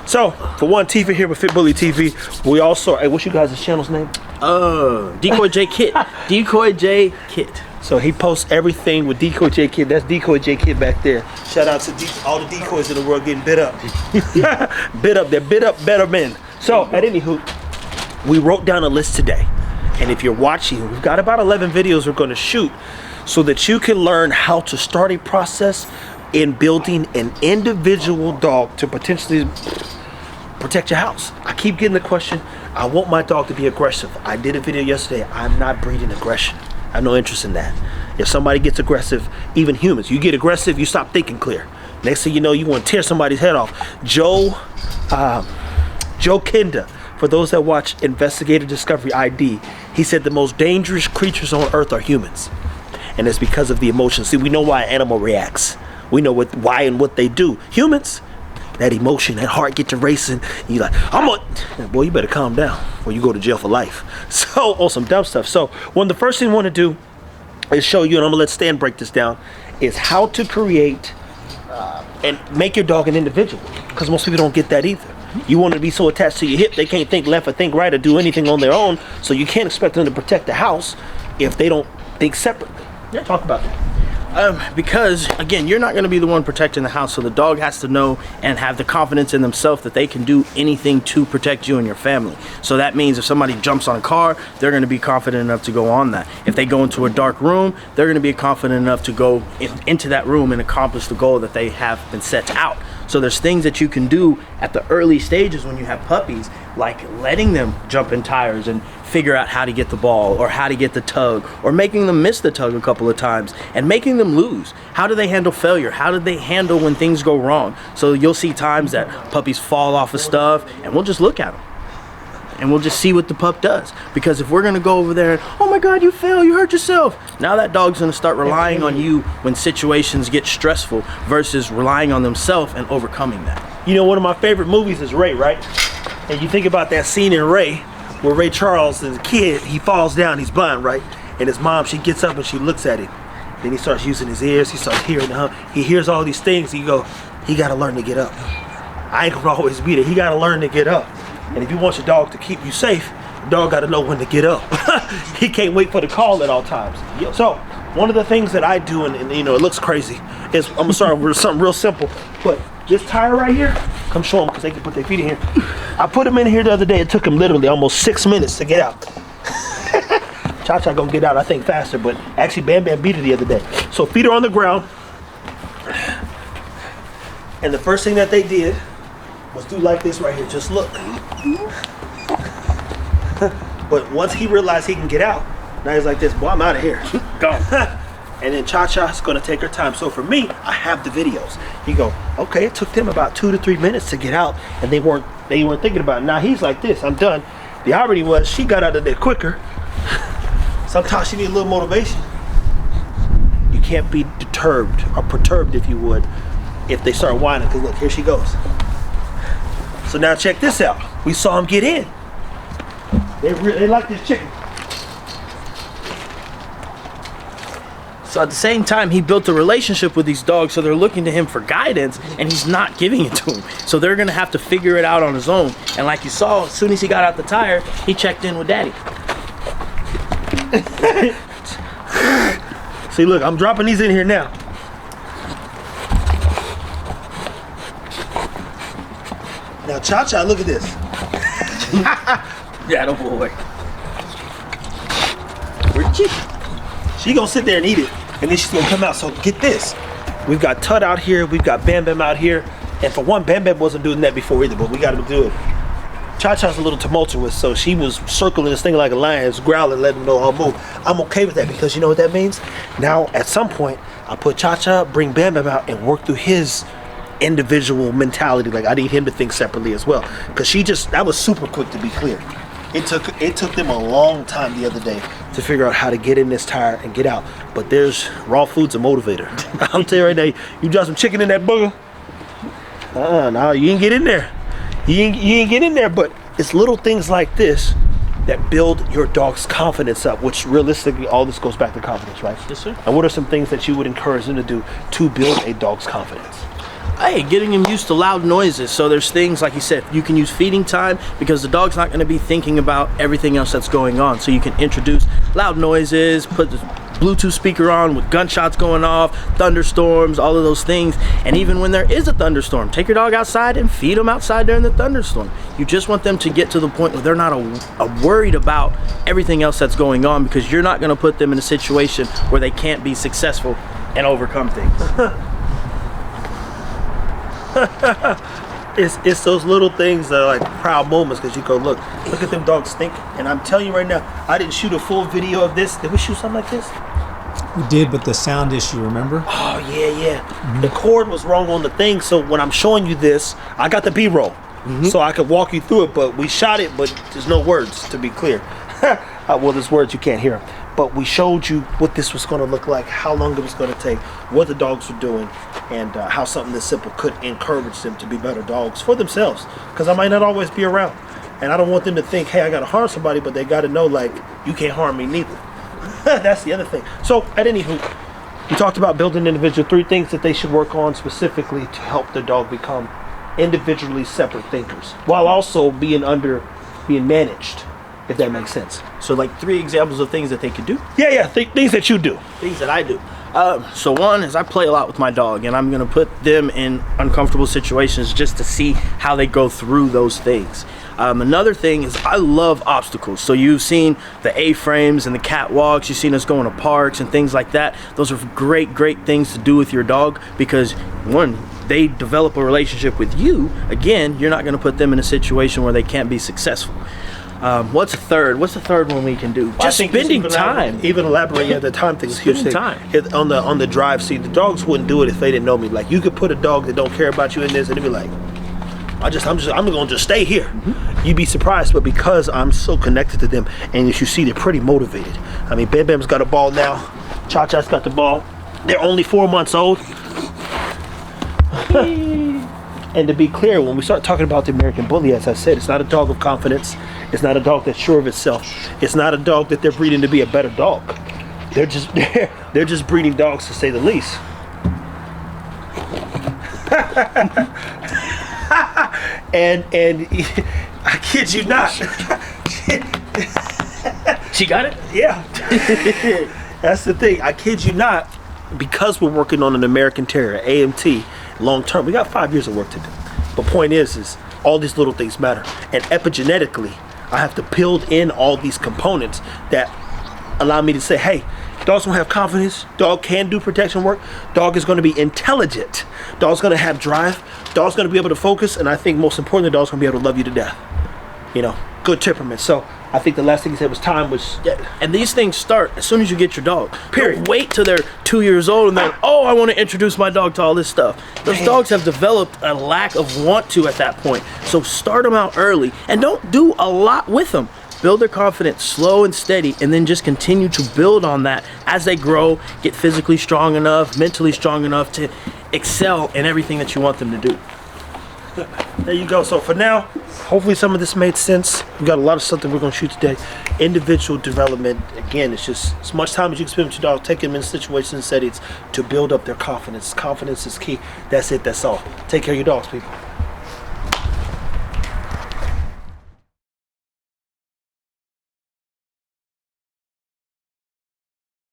So, for one, Tifa here with Fit Bully TV. We also, hey, what's you guys' channel's name? Decoy J Kit. Decoy J Kit. So he posts everything with Decoy J Kid. That's Decoy J Kid back there. Shout out to all the decoys in the world getting bit up. Bit up, they're bit up better men. So, at anywho, we wrote down a list today. And if you're watching, we've got about 11 videos we're going to shoot so that you can learn how to start a process in building an individual dog to potentially protect your house. I keep getting the question, I want my dog to be aggressive. I did a video yesterday, I'm not breeding aggression. I have no interest in that. If somebody gets aggressive, even humans, you get aggressive, you stop thinking clear. Next thing you know, you want to tear somebody's head off. Joe Kinda, for those that watch Investigative Discovery ID, he said the most dangerous creatures on earth are humans. And it's because of the emotions. See, we know why an animal reacts. We know why and what they do. Humans, that emotion, that heart get to racing. You like, boy, you better calm down or you go to jail for life. So, on some dumb stuff. So, the first thing I want to do is show you, and I'm gonna let Stan break this down, is how to create and make your dog an individual. Because most people don't get that either. You want to be so attached to your hip, they can't think left or think right or do anything on their own. So you can't expect them to protect the house if they don't think separately. Yeah, talk about that. Because again, you're not going to be the one protecting the house, so the dog has to know and have the confidence in themselves that they can do anything to protect you and your family. So that means if somebody jumps on a car, they're going to be confident enough to go on that. If they go into a dark room, they're going to be confident enough to go into that room and accomplish the goal that they have been set out. So there's things that you can do at the early stages when you have puppies, like letting them jump in tires and figure out how to get the ball or how to get the tug, or making them miss the tug a couple of times and making them lose. How do they handle failure? How do they handle when things go wrong? So you'll see times that puppies fall off of stuff and we'll just look at them and we'll just see what the pup does. Because if we're gonna go over there and, oh my God, you fell, you hurt yourself. Now that dog's gonna start relying on you when situations get stressful versus relying on themselves and overcoming that. You know, one of my favorite movies is Ray, right? And you think about that scene in Ray, where Ray Charles is a kid, he falls down, he's blind, right? And his mom, she gets up and she looks at him. Then he starts using his ears, he starts hearing he hears all these things, he gotta learn to get up. I ain't gonna always be there, he gotta learn to get up. And if you want your dog to keep you safe, the dog got to know when to get up. He can't wait for the call at all times. So, one of the things that I do, and you know, it looks crazy, is, I'm gonna start with something real simple, but this tire right here, come show them because they can put their feet in here. I put them in here the other day, it took them literally almost 6 minutes to get out. Cha-Cha gonna get out, I think, faster, but actually Bam Bam beat it the other day. So feet are on the ground, and the first thing that they did was do like this right here, just look. But once he realized he can get out, now he's like this, boy, I'm out of here. Go. And then Cha-Cha's gonna take her time. So for me, I have the videos. You go, okay, it took them about 2 to 3 minutes to get out, and they weren't thinking about it. Now he's like this, I'm done. The irony was she got out of there quicker. Sometimes you need a little motivation. You can't be deterred or perturbed, if you would, if they start whining, because look, here she goes. So now check this out. We saw him get in. They like this chicken. So at the same time, he built a relationship with these dogs, so they're looking to him for guidance, and he's not giving it to them. So they're gonna have to figure it out on his own. And like you saw, as soon as he got out the tire, he checked in with Daddy. See, look, I'm dropping these in here now. Now, Cha-Cha, look at this. Yeah, no boy. Where'd she gonna sit there and eat it, and then she's gonna come out. So get this. We've got Tut out here, we've got Bam Bam out here, and for one, Bam Bam wasn't doing that before either, but we gotta do it. Cha-Cha's a little tumultuous, so she was circling this thing like a lion, growling, letting them know I'll move. I'm okay with that because you know what that means? Now, at some point, I'll put Cha-Cha, bring Bam Bam out, and work through his individual mentality. Like I need him to think separately as well, because that was super quick, to be clear. It took them a long time the other day to figure out how to get in this tire and get out. But there's raw food's a motivator. I'll tell you right now, you drop some chicken in that booger, no, you ain't get in there. You ain't get in there. But it's little things like this that build your dog's confidence up, which realistically, all this goes back to confidence, right? Yes, sir. And what are some things that you would encourage them to do to build a dog's confidence? Hey, getting them used to loud noises. So there's things, like you said, you can use feeding time because the dog's not going to be thinking about everything else that's going on. So you can introduce loud noises, put the Bluetooth speaker on with gunshots going off, thunderstorms, all of those things. And even when there is a thunderstorm, take your dog outside and feed them outside during the thunderstorm. You just want them to get to the point where they're not worried about everything else that's going on, because you're not going to put them in a situation where they can't be successful and overcome things. It's those little things that are like proud moments, because you go, look at them dogs thinking. And I'm telling you right now, I didn't shoot a full video of this. Did we shoot something like this? We did, but the sound issue, remember? Oh yeah. The cord was wrong on the thing, so when I'm showing you this, I got the B-roll, so I could walk you through it. But we shot it, but there's no words, to be clear. Well, there's words, you can't hear them. But we showed you what this was going to look like, how long it was going to take, what the dogs were doing, and how something this simple could encourage them to be better dogs for themselves. Because I might not always be around, and I don't want them to think, hey, I got to harm somebody, but they got to know, like, you can't harm me neither. That's the other thing. So, at any hoot, we talked about building individual 3 things that they should work on specifically to help their dog become individually separate thinkers, while also being managed, if that makes sense. So like 3 examples of things that they could do? Yeah, things that you do. Things that I do. So one is I play a lot with my dog, and I'm going to put them in uncomfortable situations just to see how they go through those things. Another thing is I love obstacles. So you've seen the A-frames and the catwalks. You've seen us going to parks and things like that. Those are great things to do with your dog, because one, they develop a relationship with you. Again, you're not going to put them in a situation where they can't be successful. What's the third one we can do? Just spending time. Even elaborate, the time thing is huge. Time. On the drive. See, the dogs wouldn't do it if they didn't know me. Like, you could put a dog that don't care about you in this, and they'd be like, I'm gonna just stay here. You'd be surprised, but because I'm so connected to them, and as you see, they're pretty motivated. I mean, Bam Bam's got a ball now. Cha Cha's got the ball. They're only 4 months old. And to be clear, when we start talking about the American Bully, as I said, it's not a dog of confidence. It's not a dog that's sure of itself. It's not a dog that they're breeding to be a better dog. They're just breeding dogs, to say the least. and I kid you not. She got it? Yeah. That's the thing. I kid you not. Because we're working on an American Terrier, AMT, long term, we got 5 years of work to do. But point is all these little things matter. And epigenetically, I have to build in all these components that allow me to say, hey, dogs don't have confidence. Dog can do protection work. Dog is going to be intelligent. Dog's going to have drive. Dog's going to be able to focus. And I think most importantly, dog's going to be able to love you to death. Good temperament. So I think the last thing you said was time was... Yeah. And these things start as soon as you get your dog. Period. Don't wait till they're 2 years old and then, I want to introduce my dog to all this stuff. Those dogs have developed a lack of want to at that point. So start them out early and don't do a lot with them. Build their confidence slow and steady, and then just continue to build on that as they grow, get physically strong enough, mentally strong enough to excel in everything that you want them to do. There you go. So for now, hopefully some of this made sense. We got a lot of stuff that we're going to shoot today. Individual development, again, it's just as much time as you can spend with your dog. Take them in situations and settings to build up their confidence. Confidence is key. That's it. That's all. Take care of your dogs, people.